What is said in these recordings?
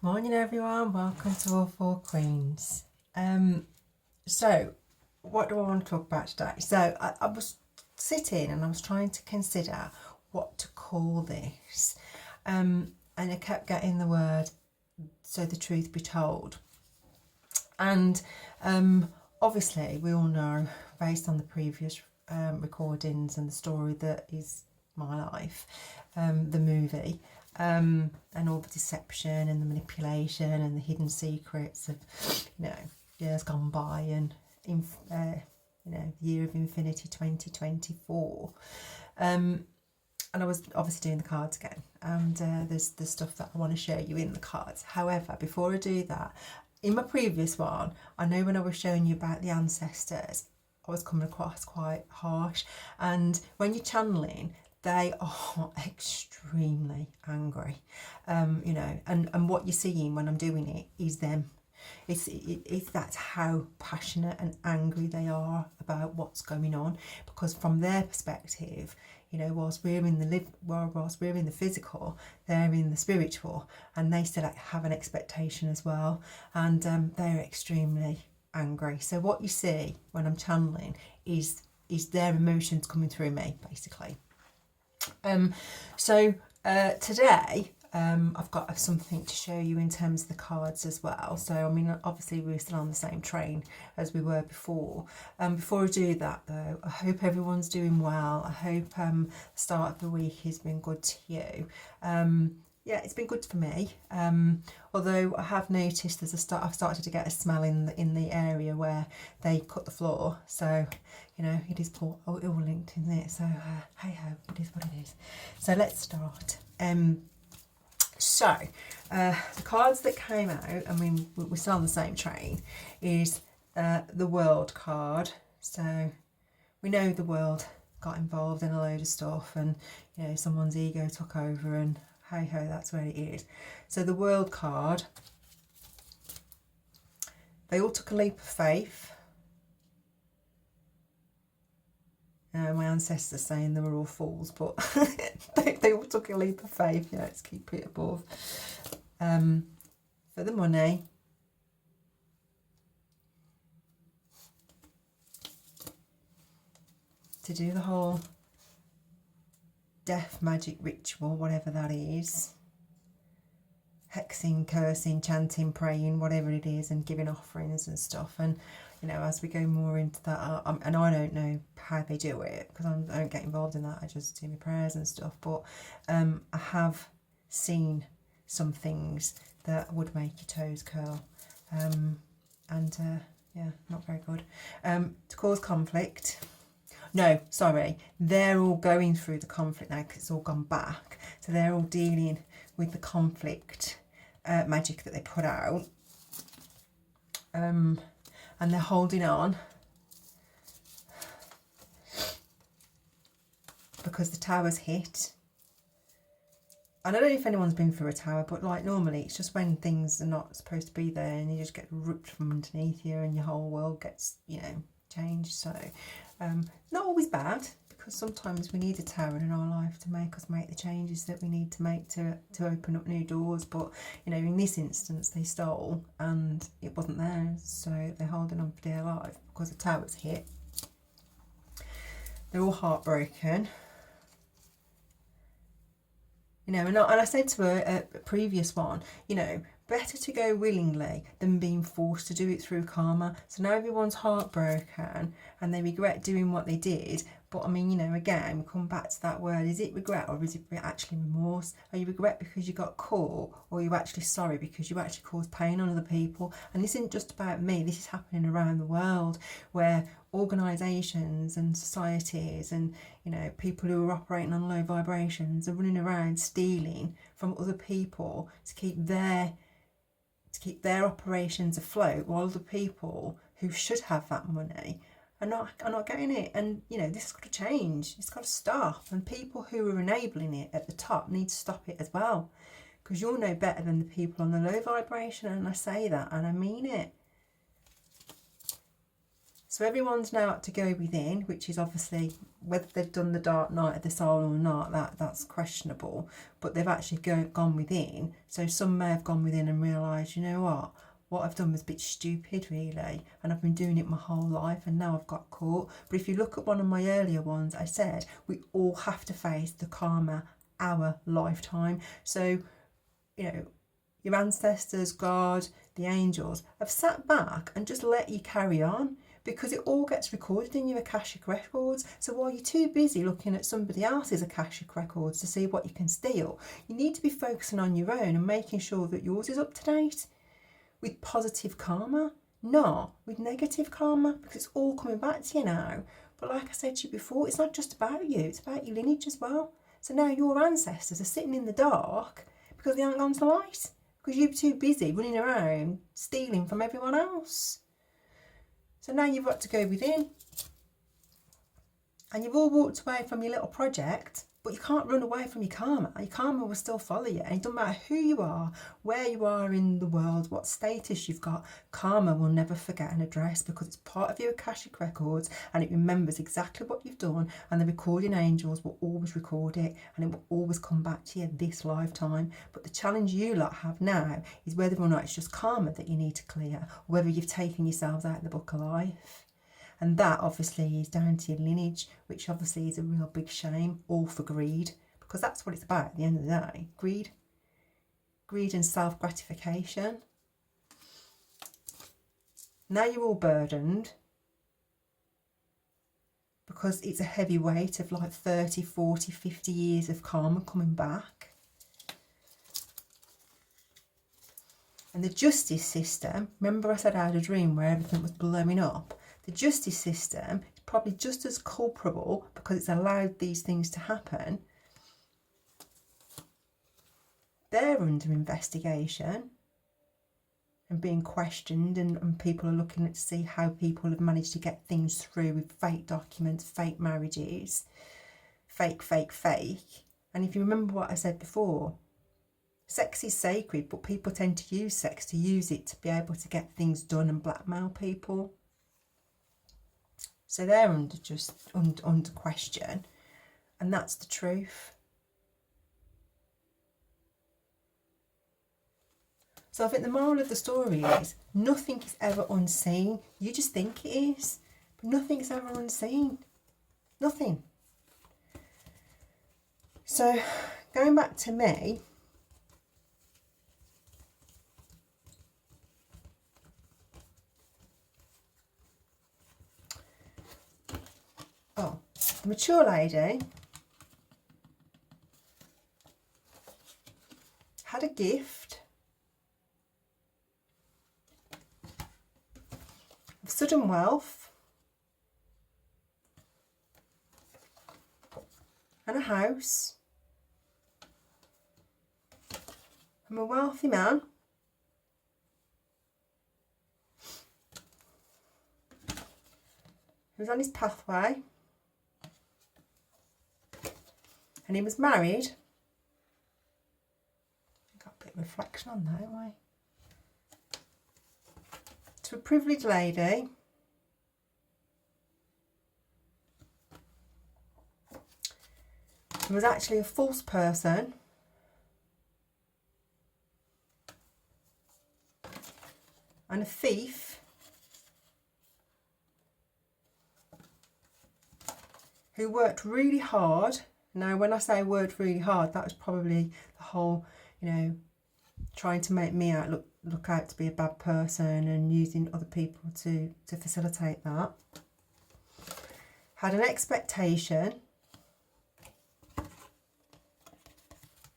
Morning everyone, welcome to All Four Queens. So what do I want to talk about today? So I was sitting and I was trying to consider what to call this, and I kept getting the word "so the truth be told," and obviously we all know, based on the previous recordings and the story that is my life, the movie, and all the deception and the manipulation and the hidden secrets of, years gone by, and the year of infinity 2024. And I was obviously doing the cards again, and there's the stuff that I want to share you in the cards. However, before I do that, in my previous one, I know when I was showing you about the ancestors, I was coming across quite harsh, and when you're channeling, they are extremely angry, and what you're seeing when I'm doing it is them. It's that's how passionate and angry they are about what's going on, because from their perspective, whilst we're in the physical, they're in the spiritual, and they still have an expectation as well, and they're extremely angry. So what you see when I'm channeling is their emotions coming through me, basically. Today I've got something to show you in terms of the cards as well. So I mean, obviously we're still on the same train as we were before. Before I do that though, I hope everyone's doing well. I hope the start of the week has been good to you. Yeah, it's been good for me. Although I have noticed I've started to get a smell in the area where they cut the floor. So, it is all linked in there. So, hey ho, it is what it is. So let's start. The cards that came out, I mean, we're still on the same train, is the World card. So we know the world got involved in a load of stuff, and someone's ego took over, and hey ho, that's where it is. So the World card, they all took a leap of faith. My ancestors saying they were all fools, but they all took a leap of faith. Let's keep it above. For the money, to do the whole death magic ritual, whatever that is, hexing, cursing, chanting, praying, whatever it is, and giving offerings and stuff. And as we go more into that, and I don't know how they do it, because I don't get involved in that. I just do my prayers and stuff. But I have seen some things that would make your toes curl, yeah, not very good. To cause conflict. No, sorry, they're all going through the conflict now because it's all gone back. So they're all dealing with the conflict magic that they put out. And they're holding on because the tower's hit. And I don't know if anyone's been through a tower, but like normally it's just when things are not supposed to be there and you just get ripped from underneath you and your whole world gets, changed. So not always bad, because sometimes we need a tower in our life to make us make the changes that we need to make to open up new doors. But in this instance, they stole and it wasn't theirs, so they're holding on for dear life because the tower's hit. They're all heartbroken. And I said to a previous one, better to go willingly than being forced to do it through karma. So now everyone's heartbroken and they regret doing what they did. But I mean, again, we come back to that word. Is it regret, or is it actually remorse? Are you regret because you got caught, or are you actually sorry because you actually caused pain on other people? And this isn't just about me. This is happening around the world, where organisations and societies and people who are operating on low vibrations are running around stealing from other people to keep their operations afloat, while other people who should have that money are not getting it. And this has got to change. It's got to stop, and people who are enabling it at the top need to stop it as well, because you'll know better than the people on the low vibration. And I say that and I mean it. So everyone's now had to go within, which is obviously, whether they've done the dark night of the soul or not, that's questionable. But they've actually gone within. So some may have gone within and realised, you know what I've done was a bit stupid really, and I've been doing it my whole life and now I've got caught. But if you look at one of my earlier ones, I said we all have to face the karma our lifetime. So, you know, your ancestors, God, the angels have sat back and just let you carry on, because it all gets recorded in your Akashic records. So while you're too busy looking at somebody else's Akashic records to see what you can steal, you need to be focusing on your own and making sure that yours is up to date with positive karma, not with negative karma, because it's all coming back to you now. But like I said to you before, it's not just about you, it's about your lineage as well. So now your ancestors are sitting in the dark because they haven't gone to the light, because you're too busy running around stealing from everyone else. So now you've got to go within. And you've all walked away from your little project, but you can't run away from your karma. Your karma will still follow you. And it doesn't matter who you are, where you are in the world, what status you've got, karma will never forget an address, because it's part of your Akashic records and it remembers exactly what you've done, and the recording angels will always record it and it will always come back to you this lifetime. But the challenge you lot have now is whether or not it's just karma that you need to clear, or whether you've taken yourselves out of the book of life. And that obviously is down to your lineage, which obviously is a real big shame, all for greed, because that's what it's about at the end of the day. Greed and self-gratification. Now you're all burdened, because it's a heavy weight of like 30, 40, 50 years of karma coming back. And the justice system, remember I said I had a dream where everything was blowing up? The justice system is probably just as culpable, because it's allowed these things to happen. They're under investigation and being questioned, and people are looking at to see how people have managed to get things through with fake documents, fake marriages, fake. And if you remember what I said before, sex is sacred, but people tend to use sex to use it to be able to get things done and blackmail people. So they're under question, and that's the truth. So I think the moral of the story is nothing is ever unseen. You just think it is, but nothing is ever unseen. Nothing. So going back to me, the mature lady had a gift of sudden wealth and a house from a wealthy man who was on his pathway. And he was married. Got a bit of reflection on that, haven't we? To a privileged lady who was actually a false person, and a thief who worked really hard. Now, when I say worked really hard, that was probably the whole, you know, trying to make me look out to be a bad person and using other people to facilitate that. Had an expectation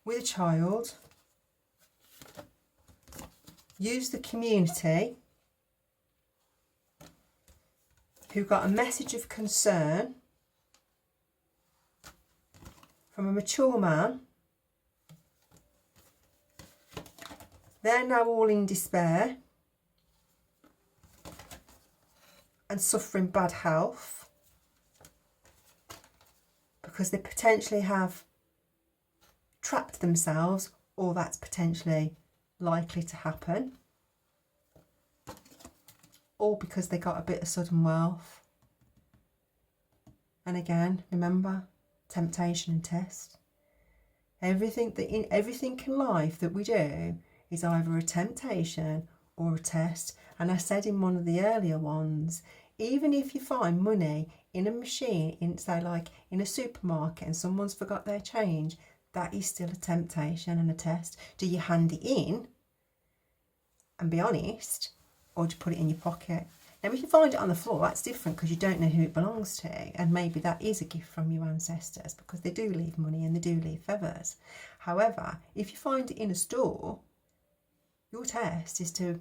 with a child, used the community, who got a message of concern from a mature man. They're now all in despair and suffering bad health because they potentially have trapped themselves, or that's potentially likely to happen. all because they got a bit of sudden wealth. And again, remember, temptation and test. Everything in life that we do is either a temptation or a test. And I said in one of the earlier ones, even if you find money in a machine, say like in a supermarket, and someone's forgot their change, that is still a temptation and a test. Do you hand it in and be honest, or do you put it in your pocket? Now, if you find it on the floor, that's different because you don't know who it belongs to, and maybe that is a gift from your ancestors because they do leave money and they do leave feathers. However, if you find it in a store, your test is to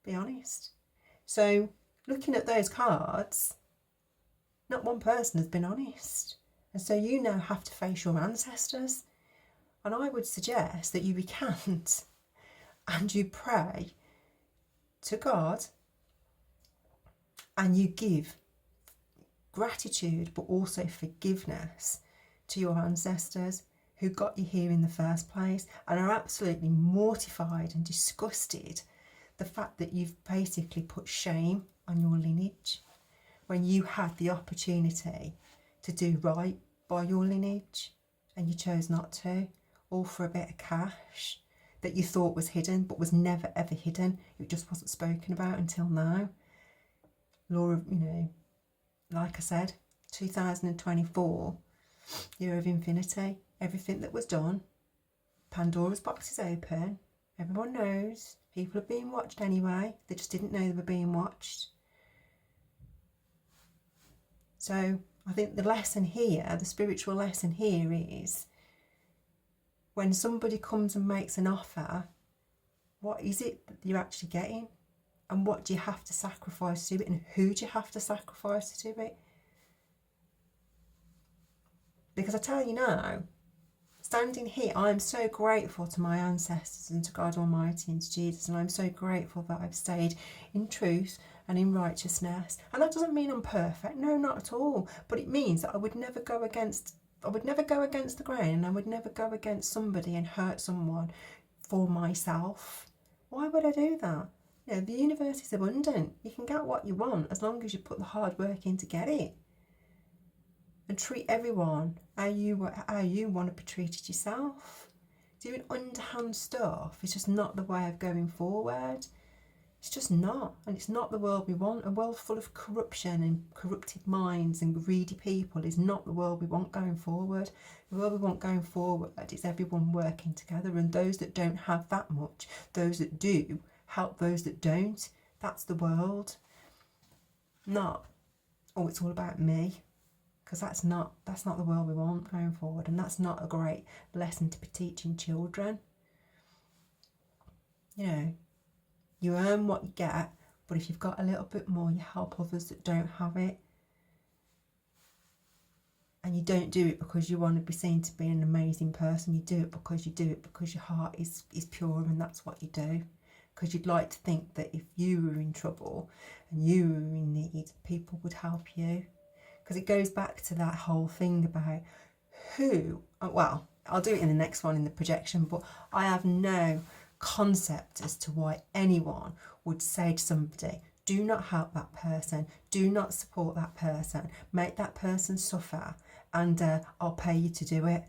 be honest. So, looking at those cards, not one person has been honest. And so you now have to face your ancestors. And I would suggest that you recant and you pray to God and you give gratitude but also forgiveness to your ancestors who got you here in the first place and are absolutely mortified and disgusted the fact that you've basically put shame on your lineage when you had the opportunity to do right by your lineage and you chose not to, all for a bit of cash that you thought was hidden but was never ever hidden. It just wasn't spoken about until now. Law of, like I said, 2024, year of infinity. Everything that was done, Pandora's box is open. Everyone knows. People are being watched anyway. They just didn't know they were being watched. So I think the lesson here, the spiritual lesson here is when somebody comes and makes an offer, what is it that you're actually getting? And what do you have to sacrifice to it? And who do you have to sacrifice to it? Because I tell you now, standing here, I am so grateful to my ancestors and to God Almighty and to Jesus, and I'm so grateful that I've stayed in truth and in righteousness. And that doesn't mean I'm perfect, no, not at all. But it means that I would never go against the grain, and I would never go against somebody and hurt someone for myself. Why would I do that? The universe is abundant. You can get what you want as long as you put the hard work in to get it. And treat everyone how you want to be treated yourself. Doing underhand stuff is just not the way of going forward. It's just not. And it's not the world we want. A world full of corruption and corrupted minds and greedy people is not the world we want going forward. The world we want going forward is everyone working together, and those that don't have that much, those that do, help those that don't. That's the world. Not, it's all about me. Because that's not the world we want going forward, and that's not a great lesson to be teaching children. You earn what you get, but if you've got a little bit more, you help others that don't have it. And you don't do it because you want to be seen to be an amazing person. You do it because your heart is pure, and that's what you do. Because you'd like to think that if you were in trouble and you were in need, people would help you. Because it goes back to that whole thing about I'll do it in the next one in the projection, but I have no concept as to why anyone would say to somebody, do not help that person, do not support that person, make that person suffer, and I'll pay you to do it.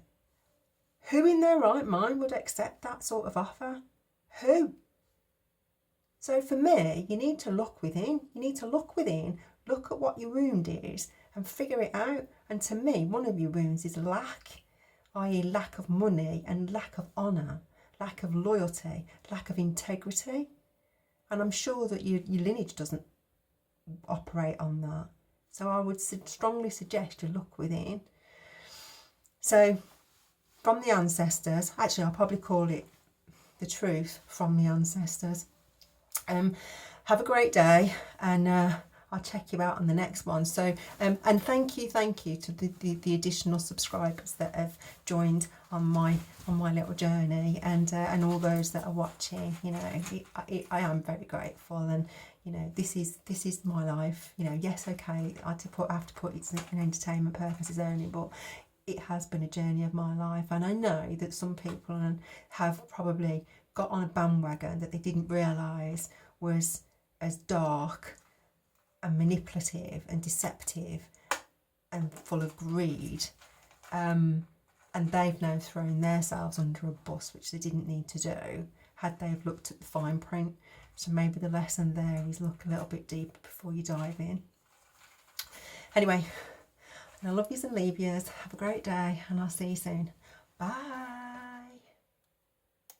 Who in their right mind would accept that sort of offer? Who? So for me, you need to look within. Look at what your wound is and figure it out. And to me, one of your wounds is lack, i.e. lack of money and lack of honour, lack of loyalty, lack of integrity. And I'm sure that your lineage doesn't operate on that. So I would strongly suggest you look within. So from the ancestors, actually I'll probably call it the truth from the ancestors. Have a great day, and I'll check you out on the next one. So and thank you to the additional subscribers that have joined on my little journey, and all those that are watching. I am very grateful, and this is my life. Yes, okay, I have to put it's an entertainment purposes only, but it has been a journey of my life, and I know that some people have probably got on a bandwagon that they didn't realise was as dark and manipulative and deceptive and full of greed. And they've now thrown themselves under a bus, which they didn't need to do had they have looked at the fine print. So maybe the lesson there is look a little bit deeper before you dive in. Anyway, I love yous and leave yous. Have a great day, and I'll see you soon. Bye.